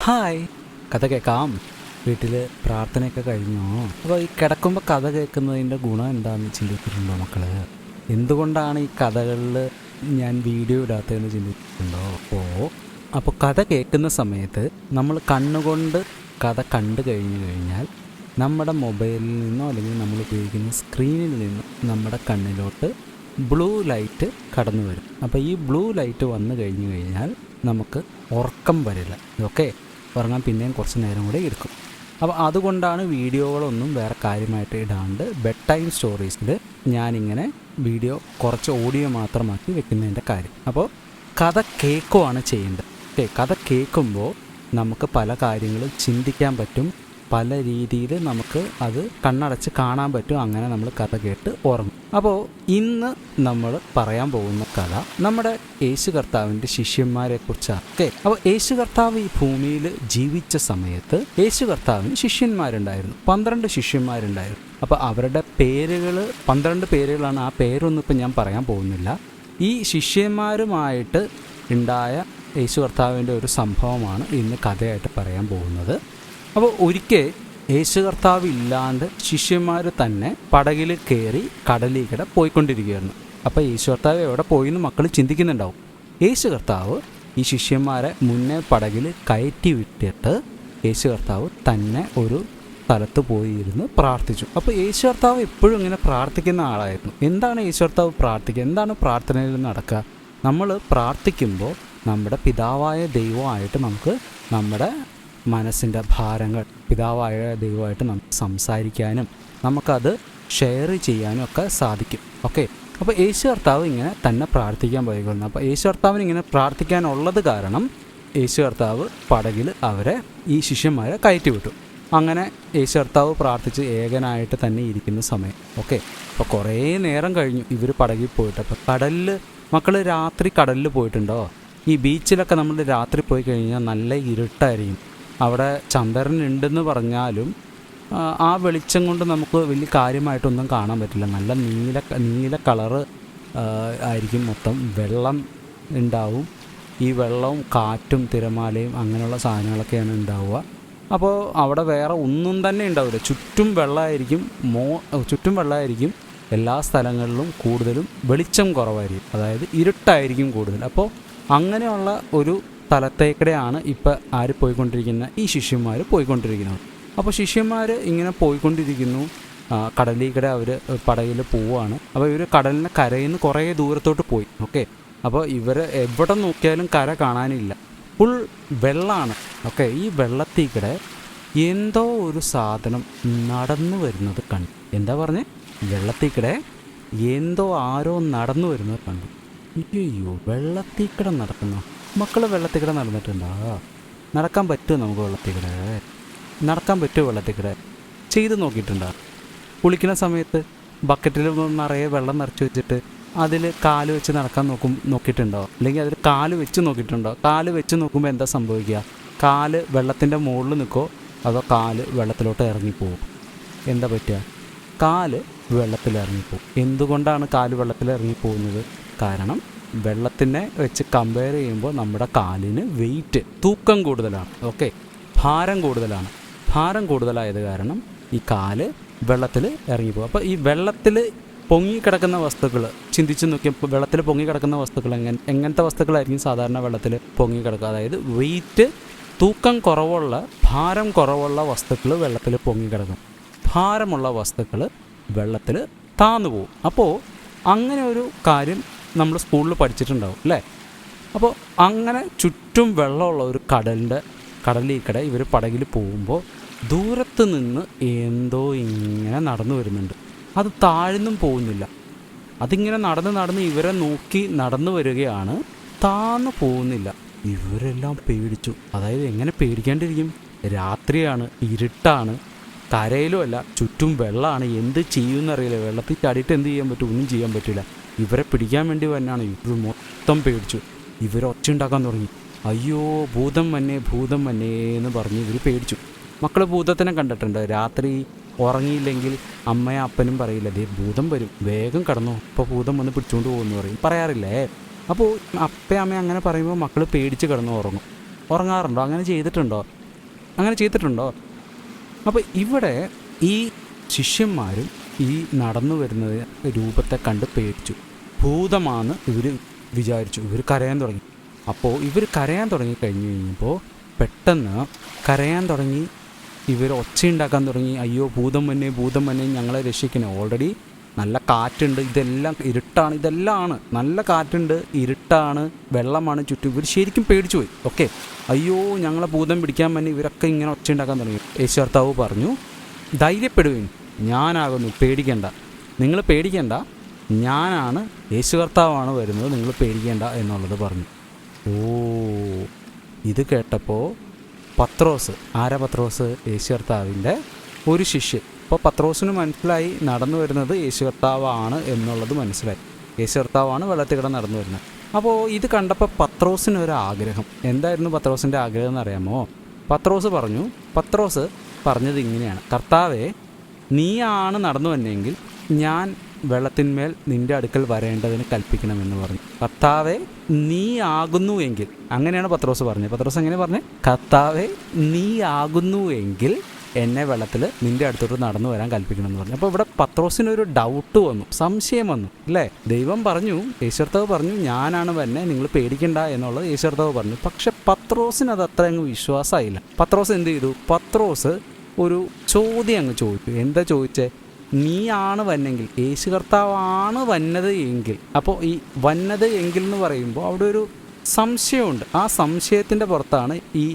Hi, കഥ കേൾക്കാം. വീട്ടിൽ പ്രാർത്ഥനയൊക്കെ കഴിഞ്ഞോ? അപ്പോൾ ഈ കിടക്കുമ്പോൾ കഥ കേൾക്കുന്നതിൻ്റെ ഗുണം എന്താണെന്ന് ചിന്തിച്ചിട്ടുണ്ടോ മക്കള്? എന്തുകൊണ്ടാണ് ഈ കഥകളിൽ ഞാൻ വീഡിയോ ഇടാത്തതെന്ന് ചിന്തിച്ചിട്ടുണ്ടോ? അപ്പോൾ കഥ കേൾക്കുന്ന സമയത്ത് നമ്മൾ കണ്ണുകൊണ്ട് കഥ കണ്ടു കഴിഞ്ഞാൽ നമ്മുടെ മൊബൈലിൽ നിന്നോ അല്ലെങ്കിൽ നമ്മൾ ഉപയോഗിക്കുന്ന സ്ക്രീനിൽ നിന്നോ നമ്മുടെ കണ്ണിലോട്ട് ബ്ലൂ ലൈറ്റ് കടന്നു വരും. അപ്പോൾ ഈ ബ്ലൂ ലൈറ്റ് വന്നു കഴിഞ്ഞാൽ നമുക്ക് ഉറക്കം വരില്ല. ഓക്കെ, ഉറങ്ങാൻ പിന്നെയും കുറച്ച് നേരം കൂടെ എടുക്കും. അപ്പോൾ അതുകൊണ്ടാണ് വീഡിയോകളൊന്നും വേറെ കാര്യമായിട്ട് ഇടാണ്ട് ബെഡ് ടൈം സ്റ്റോറീസിൽ ഞാനിങ്ങനെ വീഡിയോ കുറച്ച് ഓഡിയോ മാത്രമാക്കി വെക്കുന്നതിൻ്റെ കാര്യം. അപ്പോൾ കഥ കേൾക്കുവാണ് ചെയ്യേണ്ടത്. ഓക്കെ, കഥ കേൾക്കുമ്പോൾ നമുക്ക് പല കാര്യങ്ങളും ചിന്തിക്കാൻ പറ്റും, പല രീതിയിൽ നമുക്ക് അത് കണ്ണടച്ച് കാണാൻ പറ്റും. അങ്ങനെ നമ്മൾ കഥ കേട്ട് ഉറങ്ങും. അപ്പോൾ ഇന്ന് നമ്മൾ പറയാൻ പോകുന്ന കഥ നമ്മുടെ യേശു കർത്താവിൻ്റെ ശിഷ്യന്മാരെ കുറിച്ചാണ്. ഓക്കെ, അപ്പോൾ യേശു കർത്താവ് ഈ ഭൂമിയിൽ ജീവിച്ച സമയത്ത് യേശു കർത്താവിന് ശിഷ്യന്മാരുണ്ടായിരുന്നു. 12 ശിഷ്യന്മാരുണ്ടായിരുന്നു. അപ്പോൾ അവരുടെ പേരുകൾ 12 പേരുകളാണ്. ആ പേരൊന്നും ഇപ്പം ഞാൻ പറയാൻ പോകുന്നില്ല. ഈ ശിഷ്യന്മാരുമായിട്ട് ഉണ്ടായ യേശു കർത്താവിൻ്റെ ഒരു സംഭവമാണ് ഇന്ന് കഥയായിട്ട് പറയാൻ പോകുന്നത്. അപ്പോൾ ഒരിക്കൽ യേശു കർത്താവ് ഇല്ലാണ്ട് ശിഷ്യന്മാർ തന്നെ പടകിൽ കയറി കടലിൽ പോയിക്കൊണ്ടിരിക്കുകയായിരുന്നു. അപ്പോൾ യേശു കർത്താവ് എവിടെ പോയിന്ന് മക്കൾ ചിന്തിക്കുന്നുണ്ടാവും. യേശു കർത്താവ് ഈ ശിഷ്യന്മാരെ മുന്നേ പടകിൽ കയറ്റി വിട്ടിട്ട് യേശു കർത്താവ് തന്നെ ഒരു സ്ഥലത്ത് പോയിരുന്ന് പ്രാർത്ഥിച്ചു. അപ്പോൾ യേശു കർത്താവ് എപ്പോഴും ഇങ്ങനെ പ്രാർത്ഥിക്കുന്ന ആളായിരുന്നു. എന്താണ് യേശു കർത്താവ് പ്രാർത്ഥിക്കുക? എന്താണ് പ്രാർത്ഥനയിൽ നടക്കുക? നമ്മൾ പ്രാർത്ഥിക്കുമ്പോൾ നമ്മുടെ പിതാവായ ദൈവമായിട്ട് നമുക്ക് നമ്മുടെ മനസ്സിൻ്റെ ഭാരങ്ങൾ പിതാവായ ദൈവമായിട്ട് നമുക്ക് സംസാരിക്കാനും നമുക്കത് ഷെയർ ചെയ്യാനും ഒക്കെ സാധിക്കും. ഓക്കെ, അപ്പോൾ യേശു കർത്താവ് ഇങ്ങനെ തന്നെ പ്രാർത്ഥിക്കാൻ പോയിക്കൊള്ളുന്നു. അപ്പോൾ യേശു കർത്താവിന് ഇങ്ങനെ പ്രാർത്ഥിക്കാനുള്ളത് കാരണം യേശു കർത്താവ് പടകിൽ ഈ ശിഷ്യന്മാരെ കയറ്റി വിട്ടു. അങ്ങനെ യേശു കർത്താവ് പ്രാർത്ഥിച്ച് ഏകനായിട്ട് തന്നെ ഇരിക്കുന്ന സമയം. ഓക്കെ, അപ്പോൾ കുറേ നേരം കഴിഞ്ഞു ഇവർ പടകിൽ പോയിട്ട്. അപ്പോൾ കടലിൽ മക്കൾ രാത്രി കടലിൽ പോയിട്ടുണ്ടോ? ഈ ബീച്ചിലൊക്കെ നമ്മൾ രാത്രി പോയി കഴിഞ്ഞാൽ നല്ല ഇരുട്ടായിരിക്കും. അവിടെ ചന്ദ്രൻ ഉണ്ടെന്ന് പറഞ്ഞാലും ആ വെളിച്ചം കൊണ്ട് നമുക്ക് വലിയ കാര്യമായിട്ടൊന്നും കാണാൻ പറ്റില്ല. നല്ല നീല കളറ് ആയിരിക്കും മൊത്തം. വെള്ളം ഉണ്ടാവും. ഈ വെള്ളവും കാറ്റും തിരമാലയും അങ്ങനെയുള്ള സാധനങ്ങളൊക്കെയാണ് ഉണ്ടാവുക. അപ്പോൾ അവിടെ വേറെ ഒന്നും തന്നെ ഉണ്ടാവില്ല. ചുറ്റും വെള്ളമായിരിക്കും. എല്ലാ സ്ഥലങ്ങളിലും കൂടുതലും വെളിച്ചം കുറവായിരിക്കും, അതായത് ഇരുട്ടായിരിക്കും കൂടുതൽ. അപ്പോൾ അങ്ങനെയുള്ള ഒരു സ്ഥലത്തേക്കടെയാണ് ഇപ്പം ആര് പോയിക്കൊണ്ടിരിക്കുന്ന ഈ ശിഷ്യന്മാർ പോയിക്കൊണ്ടിരിക്കുന്നത്. അപ്പോൾ ശിഷ്യന്മാർ ഇങ്ങനെ പോയിക്കൊണ്ടിരിക്കുന്നു. കടലിൽ അവർ പടകിൽ പോവുകയാണ്. അപ്പോൾ ഇവർ കടലിൻ്റെ കരയിൽ നിന്ന് കുറേ ദൂരത്തോട്ട് പോയി. ഓക്കെ, അപ്പോൾ ഇവർ എവിടെ നോക്കിയാലും കര കാണാനില്ല, ഫുൾ വെള്ളമാണ്. ഓക്കെ, ഈ വെള്ളത്തിൽ എന്തോ ഒരു സാധനം നടന്നു വരുന്നത് കണ്ടു. എന്താ പറഞ്ഞേ? വെള്ളത്തിൽ എന്തോ ആരോ നടന്നു വരുന്നത് കണ്ടു. അയ്യോ, വെള്ളത്തിൽ നടക്കുന്നു. മക്കൾ വെള്ളത്തിൽ നടന്നിട്ടുണ്ടോ? നടക്കാൻ പറ്റുമോ നമുക്ക് വെള്ളത്തിൽ നടക്കാൻ പറ്റുമോ? വെള്ളത്തിൽ ചെയ്ത് നോക്കിയിട്ടുണ്ടോ? കുളിക്കുന്ന സമയത്ത് ബക്കറ്റിൽ നിറയെ വെള്ളം നിറച്ച് വെച്ചിട്ട് അതിൽ കാല് വെച്ച് നടക്കാൻ നോക്കിയിട്ടുണ്ടോ? അല്ലെങ്കിൽ അതിൽ കാല് വെച്ച് നോക്കിയിട്ടുണ്ടോ? കാല് വെച്ച് നോക്കുമ്പോൾ എന്താ സംഭവിക്കുക? കാല് വെള്ളത്തിൻ്റെ മുകളിൽ നിൽക്കോ അതോ കാല് വെള്ളത്തിലോട്ട് ഇറങ്ങിപ്പോവും? എന്താ പറ്റുക? കാല് വെള്ളത്തിൽ ഇറങ്ങിപ്പോവും. എന്തുകൊണ്ടാണ് കാല് വെള്ളത്തിൽ ഇറങ്ങിപ്പോകുന്നത്? കാരണം വെള്ളത്തിനെ വെച്ച് കമ്പയർ ചെയ്യുമ്പോൾ നമ്മുടെ കാലിന് തൂക്കം കൂടുതലാണ്. ഓക്കെ, ഭാരം കൂടുതലായത് കാരണം ഈ കാല് വെള്ളത്തിൽ ഇറങ്ങിപ്പോകും. അപ്പോൾ ഈ വെള്ളത്തിൽ പൊങ്ങിക്കിടക്കുന്ന വസ്തുക്കൾ ചിന്തിച്ച് നോക്കിയപ്പോൾ വെള്ളത്തിൽ പൊങ്ങിക്കിടക്കുന്ന വസ്തുക്കൾ എങ്ങനത്തെ വസ്തുക്കളായിരിക്കും സാധാരണ വെള്ളത്തിൽ പൊങ്ങിക്കിടക്കുക? അതായത് തൂക്കം കുറവുള്ള ഭാരം കുറവുള്ള വസ്തുക്കൾ വെള്ളത്തിൽ പൊങ്ങിക്കിടക്കും. ഭാരമുള്ള വസ്തുക്കൾ വെള്ളത്തിൽ താന്നു പോകും. അപ്പോൾ അങ്ങനെ ഒരു കാര്യം നമ്മൾ സ്കൂളിൽ പഠിച്ചിട്ടുണ്ടാവും അല്ലേ? അപ്പോൾ അങ്ങനെ ചുറ്റും വെള്ളമുള്ള ഒരു കടലിൽ ഇവർ പടകിൽ പോകുമ്പോൾ ദൂരത്ത് നിന്ന് എന്തോ ഇങ്ങനെ നടന്നു വരുന്നുണ്ട്. അത് താഴ്ന്നും പോകുന്നില്ല. അതിങ്ങനെ നടന്ന് ഇവരെ നോക്കി നടന്നു വരികയാണ്, താന്നു പോകുന്നില്ല. ഇവരെല്ലാം പേടിച്ചു. അതായത് എങ്ങനെ പേടിക്കാണ്ടിരിക്കും? രാത്രിയാണ്, ഇരുട്ടാണ്, കരയിലും അല്ല, ചുറ്റും വെള്ളമാണ്. എന്ത് ചെയ്യുമെന്നറിയില്ല. വെള്ളത്തിൽ ചാടിയിട്ട് എന്ത് ചെയ്യാൻ പറ്റും? ഒന്നും ചെയ്യാൻ പറ്റില്ല. ഇവരെ പിടിക്കാൻ വേണ്ടി തന്നെയാണ്. ഇവർ മൊത്തം പേടിച്ചു. ഇവർ ഒച്ച ഉണ്ടാക്കാൻ തുടങ്ങി. അയ്യോ, ഭൂതം വന്നേ എന്ന് പറഞ്ഞ് ഇവർ പേടിച്ചു. മക്കൾ ഭൂതത്തിനെ കണ്ടിട്ടുണ്ട്. രാത്രി ഉറങ്ങിയില്ലെങ്കിൽ അമ്മയും അപ്പനും പറയില്ല, ദേ ഭൂതം വരും, വേഗം കടന്നോ, ഇപ്പോൾ ഭൂതം വന്ന് പിടിച്ചുകൊണ്ട് പോകുമെന്ന് പറയാറില്ലേ? അപ്പോൾ അപ്പയും അമ്മയും അങ്ങനെ പറയുമ്പോൾ മക്കൾ പേടിച്ച് കിടന്ന് ഉറങ്ങാറുണ്ടോ? അങ്ങനെ ചെയ്തിട്ടുണ്ടോ? അങ്ങനെ ചെയ്തിട്ടുണ്ടോ? അപ്പോൾ ഇവിടെ ഈ ശിഷ്യന്മാരും ഈ നടന്നു വരുന്നത് രൂപത്തെ കണ്ട് പേടിച്ചു. ഭൂതമാണെന്ന് ഇവർ വിചാരിച്ചു. ഇവർ കരയാൻ തുടങ്ങി. അപ്പോൾ ഇവർ കരയാൻ തുടങ്ങി കഴിഞ്ഞ് കഴിഞ്ഞപ്പോൾ പെട്ടെന്ന് കരയാൻ തുടങ്ങി. ഇവർ ഒച്ചയുണ്ടാക്കാൻ തുടങ്ങി. അയ്യോ ഭൂതം വന്നെ ഞങ്ങളെ രക്ഷിക്കണേ. ഓൾറെഡി നല്ല കാറ്റുണ്ട്, ഇതെല്ലാം ഇരുട്ടാണ്, ഇതെല്ലാം ആണ്, നല്ല കാറ്റുണ്ട്, ഇരുട്ടാണ്, വെള്ളമാണ് ചുറ്റും. ഇവർ ശരിക്കും പേടിച്ചു പോയി. ഓക്കെ, അയ്യോ ഞങ്ങളെ ഭൂതം പിടിക്കാൻ വന്നെ. ഇവരൊക്കെ ഇങ്ങനെ ഒച്ചയുണ്ടാക്കാൻ തുടങ്ങി. യേശു കർത്താവ് പറഞ്ഞു, ധൈര്യപ്പെടുവിൻ, ഞാനാകുന്നു, പേടിക്കേണ്ട, നിങ്ങൾ പേടിക്കേണ്ട, ഞാനാണ്, യേശു കർത്താവാണ് വരുന്നത്, നിങ്ങൾ പേടിക്കേണ്ട എന്നുള്ളത് പറഞ്ഞു. ഓ, ഇത് കേട്ടപ്പോൾ പത്രോസ്, ആരാ പത്രോസ്? യേശു കർത്താവിൻ്റെ ഒരു ശിഷ്യൻ. അപ്പോൾ പത്രോസിന് മനസ്സിലായി നടന്നു വരുന്നത് യേശു കർത്താവാണ് എന്നുള്ളത് മനസ്സിലായി. യേശു കർത്താവാണ് വെള്ളത്തിൽ കിടന്ന് നടന്നു വരുന്നത്. അപ്പോൾ ഇത് കണ്ടപ്പോൾ പത്രോസിനൊരാഗ്രഹം. എന്തായിരുന്നു പത്രോസിൻ്റെ ആഗ്രഹം എന്നറിയാമോ? പത്രോസ് പറഞ്ഞത് ഇങ്ങനെയാണ്: കർത്താവേ, നീയാണ് നടന്നു വന്നെങ്കിൽ ഞാൻ വെള്ളത്തിന്മേൽ നിൻ്റെ അടുക്കൽ വരേണ്ടതിന് കൽപ്പിക്കണമെന്ന് പറഞ്ഞു. കർത്താവേ, നീ ആകുന്നു എങ്കിൽ, അങ്ങനെയാണ് പത്രോസ് പറഞ്ഞത്. പത്രോസ് എങ്ങനെ പറഞ്ഞു? കർത്താവേ, നീ ആകുന്നു എങ്കിൽ എന്നെ വെള്ളത്തിൽ നിൻ്റെ അടുത്തോട്ട് നടന്നു വരാൻ കൽപ്പിക്കണമെന്ന് പറഞ്ഞു. അപ്പോൾ ഇവിടെ പത്രോസിനൊരു ഡൗട്ട് വന്നു, സംശയം വന്നു, അല്ലേ? ദൈവം പറഞ്ഞു, യേശു കർത്താവ് പറഞ്ഞു, ഞാനാണ് വന്നെ, നിങ്ങൾ പേടിക്കണ്ട എന്നുള്ളത് യേശു കർത്താവ് പറഞ്ഞു. പക്ഷെ പത്രോസിന് അത് അത്ര അങ്ങ് വിശ്വാസമായില്ല. പത്രോസ് എന്ത് ചെയ്തു? പത്രോസ് ഒരു ചോദ്യം അങ്ങ് ചോദിച്ചു. എന്താ ചോദിച്ചേ? നീയാണ് വന്നെങ്കിൽ, യേശു കർത്താവാണ് വന്നത് എങ്കിൽ. അപ്പോൾ ഈ വന്നത് എങ്കിൽ എന്ന് പറയുമ്പോൾ അവിടെ ഒരു സംശയമുണ്ട്. ആ സംശയത്തിൻ്റെ പുറത്താണ് ഈ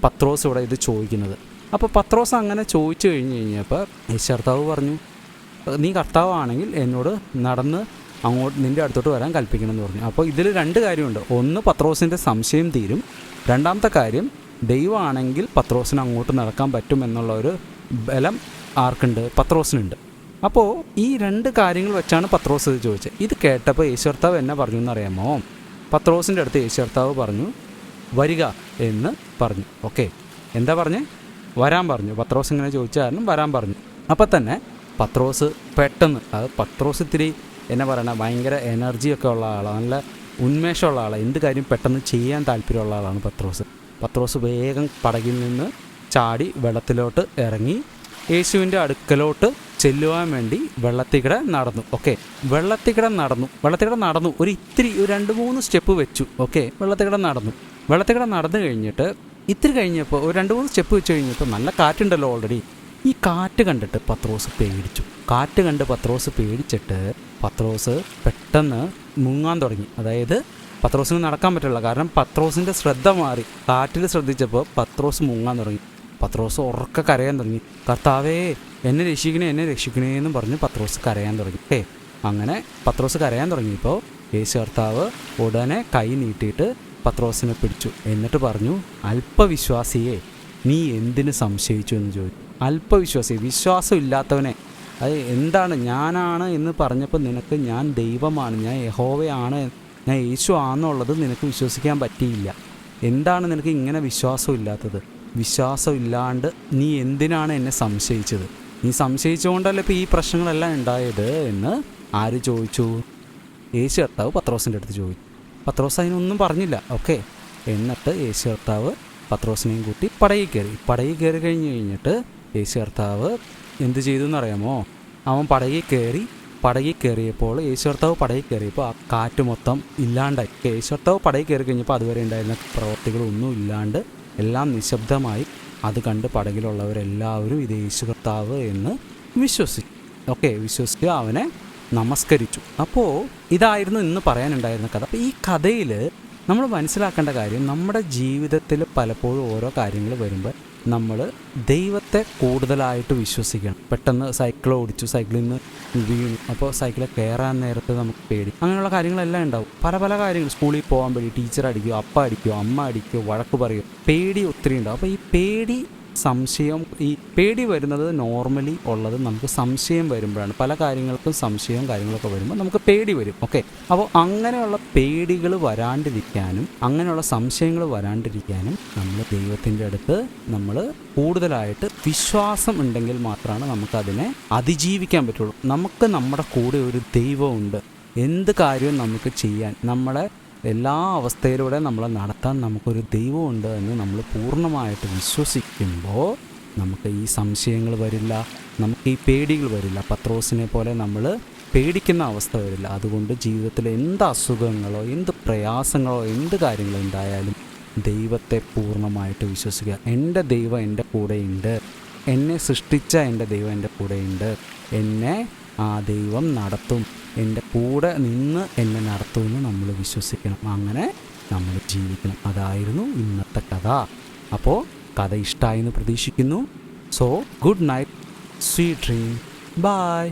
പത്രോസ് ഇവിടെ ഇത് ചോദിക്കുന്നത്. അപ്പോൾ പത്രോസ് അങ്ങനെ ചോദിച്ചു കഴിഞ്ഞപ്പോൾ യേശു കർത്താവ് പറഞ്ഞു, നീ കർത്താവാണെങ്കിൽ എന്നോട് നടന്ന് അങ്ങോട്ട് നിൻ്റെ അടുത്തോട്ട് വരാൻ കൽപ്പിക്കണമെന്ന് പറഞ്ഞു. അപ്പോൾ ഇതിൽ രണ്ട് കാര്യമുണ്ട്. ഒന്ന്, പത്രോസിൻ്റെ സംശയം തീരും. രണ്ടാമത്തെ കാര്യം, ദൈവമാണെങ്കിൽ പത്രോസിന് അങ്ങോട്ട് നടക്കാൻ പറ്റും എന്നുള്ള ഒരു ബലം ആർക്കുണ്ട്? പത്രോസിനുണ്ട്. അപ്പോൾ ഈ രണ്ട് കാര്യങ്ങൾ വെച്ചാണ് പത്രോസ് ഇത് ചോദിച്ചത്. ഇത് കേട്ടപ്പോൾ യേശു കർത്താവ് എന്നെ പറഞ്ഞു എന്നറിയാമോ? പത്രോസിൻ്റെ അടുത്ത് യേശു കർത്താവ് പറഞ്ഞു, വരിക എന്ന് പറഞ്ഞു. ഓക്കെ, എന്താ പറഞ്ഞേ? വരാൻ പറഞ്ഞു. പത്രോസ് ഇങ്ങനെ ചോദിച്ച കാരണം വരാൻ പറഞ്ഞു. അപ്പം തന്നെ പത്രോസ് പെട്ടെന്ന്, അത് പത്രോസ് ഇത്തിരി എന്നാ പറയണ, ഭയങ്കര എനർജിയൊക്കെ ഉള്ള ആളാണ്, നല്ല ഉന്മേഷമുള്ള ആളാണ്, എന്ത് കാര്യം പെട്ടെന്ന് ചെയ്യാൻ താല്പര്യമുള്ള ആളാണ് പത്രോസ് വേഗം പടകിൽ നിന്ന് ചാടി വെള്ളത്തിലോട്ട് ഇറങ്ങി യേശുവിൻ്റെ അടുക്കലോട്ട് ചെല്ലുവാൻ വേണ്ടി വെള്ളത്തിക്കടെ നടന്നു. ഓക്കെ, വെള്ളത്തിക്കടെ നടന്നു ഒരു 2-3 സ്റ്റെപ്പ് വെച്ചു. ഓക്കെ, വെള്ളത്തിക്കടെ നടന്നു കഴിഞ്ഞിട്ട് ഇത്തിരി കഴിഞ്ഞപ്പോൾ ഒരു 2-3 സ്റ്റെപ്പ് വെച്ച് കഴിഞ്ഞപ്പോൾ നല്ല കാറ്റുണ്ടല്ലോ ഓൾറെഡി. ഈ കാറ്റ് കണ്ടിട്ട് പത്രോസ് പേടിച്ചു. കാറ്റ് കണ്ട് പത്രോസ് പേടിച്ചിട്ട് പത്രോസ് പെട്ടെന്ന് മുങ്ങാൻ തുടങ്ങി. അതായത് പത്രോസിന് നടക്കാൻ പറ്റില്ല, കാരണം പത്രോസിൻ്റെ ശ്രദ്ധ മാറി. കാറ്റിൽ ശ്രദ്ധിച്ചപ്പോൾ പത്രോസ് മുങ്ങാൻ തുടങ്ങി. പത്രോസ് ഉറക്കെ കരയാൻ തുടങ്ങി. കർത്താവേ, എന്നെ രക്ഷിക്കണേ എന്നും പറഞ്ഞ് പത്രോസ് കരയാൻ തുടങ്ങി. അങ്ങനെ പത്രോസ് കരയാൻ തുടങ്ങിയപ്പോൾ യേശു കർത്താവ് ഉടനെ കൈ നീട്ടിയിട്ട് പത്രോസിനെ പിടിച്ചു. എന്നിട്ട് പറഞ്ഞു, അല്പവിശ്വാസിയെ, നീ എന്തിന് സംശയിച്ചു എന്ന് ചോദിച്ചു. അല്പവിശ്വാസി, വിശ്വാസം ഇല്ലാത്തവനെ, അത് എന്താണ്? ഞാനാണ് എന്ന് പറഞ്ഞപ്പോൾ നിനക്ക് ഞാൻ ദൈവമാണ്, ഞാൻ യഹോവയാണ്, ഞാൻ യേശു ആണെന്നുള്ളത് നിനക്ക് വിശ്വസിക്കാൻ പറ്റിയില്ല. എന്താണ് നിനക്ക് ഇങ്ങനെ വിശ്വാസം ഇല്ലാത്തത്? വിശ്വാസം ഇല്ലാണ്ട് നീ എന്തിനാണ് എന്നെ സംശയിച്ചത്? നീ സംശയിച്ചുകൊണ്ടല്ലേ ഇപ്പോൾ ഈ പ്രശ്നങ്ങളെല്ലാം ഉണ്ടായത് എന്ന് ആര് ചോദിച്ചു? യേശു കർത്താവ് പത്രോസിൻ്റെ അടുത്ത് ചോദിച്ചു. പത്രോസ് അതിനൊന്നും പറഞ്ഞില്ല. ഓക്കെ, എന്നിട്ട് യേശു കർത്താവ് പത്രോസിനെയും കൂട്ടി പടകിൽ കയറി കഴിഞ്ഞിട്ട് യേശു കർത്താവ് എന്ത് ചെയ്തു എന്നറിയാമോ? അവൻ പടകിൽ കയറിയപ്പോൾ യേശു കർത്താവ് പടകിൽ കയറിയപ്പോൾ ആ കാറ്റ് മൊത്തം ഇല്ലാണ്ടായി. യേശു കർത്താവ് പടകിൽ കയറി കഴിഞ്ഞപ്പോൾ അതുവരെ ഉണ്ടായിരുന്ന പ്രവർത്തികളൊന്നും ഇല്ലാണ്ട് എല്ലാം നിശബ്ദമായി. അത് കണ്ട് പടകിലുള്ളവരെല്ലാവരും ഇത് യേശു കർത്താവ് എന്ന് വിശ്വസിച്ചു. ഓക്കെ, വിശ്വസിച്ച് അവനെ നമസ്കരിച്ചു. അപ്പോൾ ഇതായിരുന്നു ഇന്ന് പറയാനുണ്ടായിരുന്ന കഥ. അപ്പോൾ ഈ കഥയിൽ നമ്മൾ മനസ്സിലാക്കേണ്ട കാര്യം, നമ്മുടെ ജീവിതത്തിൽ പലപ്പോഴും ഓരോ കാര്യങ്ങൾ വരുമ്പോൾ നമ്മൾ ദൈവത്തെ കൂടുതലായിട്ട് വിശ്വസിക്കണം. പെട്ടെന്ന് സൈക്കിളിൽ നിന്ന് വീണു, അപ്പോൾ സൈക്കിളിൽ കയറാൻ നേരത്ത് നമുക്ക് പേടി, അങ്ങനെയുള്ള കാര്യങ്ങളെല്ലാം ഉണ്ടാവും. പല കാര്യങ്ങൾ, സ്കൂളിൽ പോകാൻ പേടി, ടീച്ചർ അടിക്കുമോ, അപ്പ അടിക്കുമോ, അമ്മ അടിക്കുമോ, വഴക്ക് പറയുമോ, പേടി ഒത്തിരി ഉണ്ടാവും. അപ്പോൾ ഈ പേടി വരുന്നത് നോർമലി ഉള്ളത് നമുക്ക് സംശയം വരുമ്പോഴാണ്. പല കാര്യങ്ങൾക്കും സംശയവും കാര്യങ്ങളൊക്കെ വരുമ്പോൾ നമുക്ക് പേടി വരും. ഓക്കെ, അപ്പോൾ അങ്ങനെയുള്ള പേടികൾ വരാണ്ടിരിക്കാനും അങ്ങനെയുള്ള സംശയങ്ങൾ വരാണ്ടിരിക്കാനും നമ്മൾ ദൈവത്തിൻ്റെ അടുത്ത് നമ്മൾ കൂടുതലായിട്ട് വിശ്വാസം ഉണ്ടെങ്കിൽ മാത്രമാണ് നമുക്കതിനെ അതിജീവിക്കാൻ പറ്റുള്ളൂ. നമുക്ക് നമ്മുടെ കൂടെ ഒരു ദൈവമുണ്ട്. എന്ത് കാര്യവും നമുക്ക് ചെയ്യാൻ, നമ്മളെ എല്ലാ അവസ്ഥയിലൂടെ നമ്മളെ നടത്താൻ നമുക്കൊരു ദൈവമുണ്ട് എന്ന് നമ്മൾ പൂർണ്ണമായിട്ട് വിശ്വസിക്കുമ്പോൾ നമുക്ക് ഈ സംശയങ്ങൾ വരില്ല, നമുക്ക് ഈ പേടികൾ വരില്ല. പത്രോസിനെ പോലെ നമ്മൾ പേടിക്കുന്ന അവസ്ഥ വരില്ല. അതുകൊണ്ട് ജീവിതത്തിൽ എന്ത് അസുഖങ്ങളോ എന്ത് പ്രയാസങ്ങളോ എന്ത് കാര്യങ്ങളോ ഉണ്ടായാലും ദൈവത്തെ പൂർണ്ണമായിട്ട് വിശ്വസിക്കുക. എൻ്റെ ദൈവം എൻ്റെ കൂടെയുണ്ട്, എന്നെ സൃഷ്ടിച്ച എൻ്റെ ദൈവം എൻ്റെ കൂടെയുണ്ട്, എന്നെ ആ ദൈവം നടത്തും, എൻ്റെ കൂടെ നിന്ന് എന്നെ നടത്തുമെന്ന് നമ്മൾ വിശ്വസിക്കണം. അങ്ങനെ നമ്മൾ ജീവിക്കണം. അതായിരുന്നു ഇന്നത്തെ കഥ. അപ്പോൾ കഥ ഇഷ്ടമായി എന്ന് പ്രതീക്ഷിക്കുന്നു. So good night, sweet dream, by.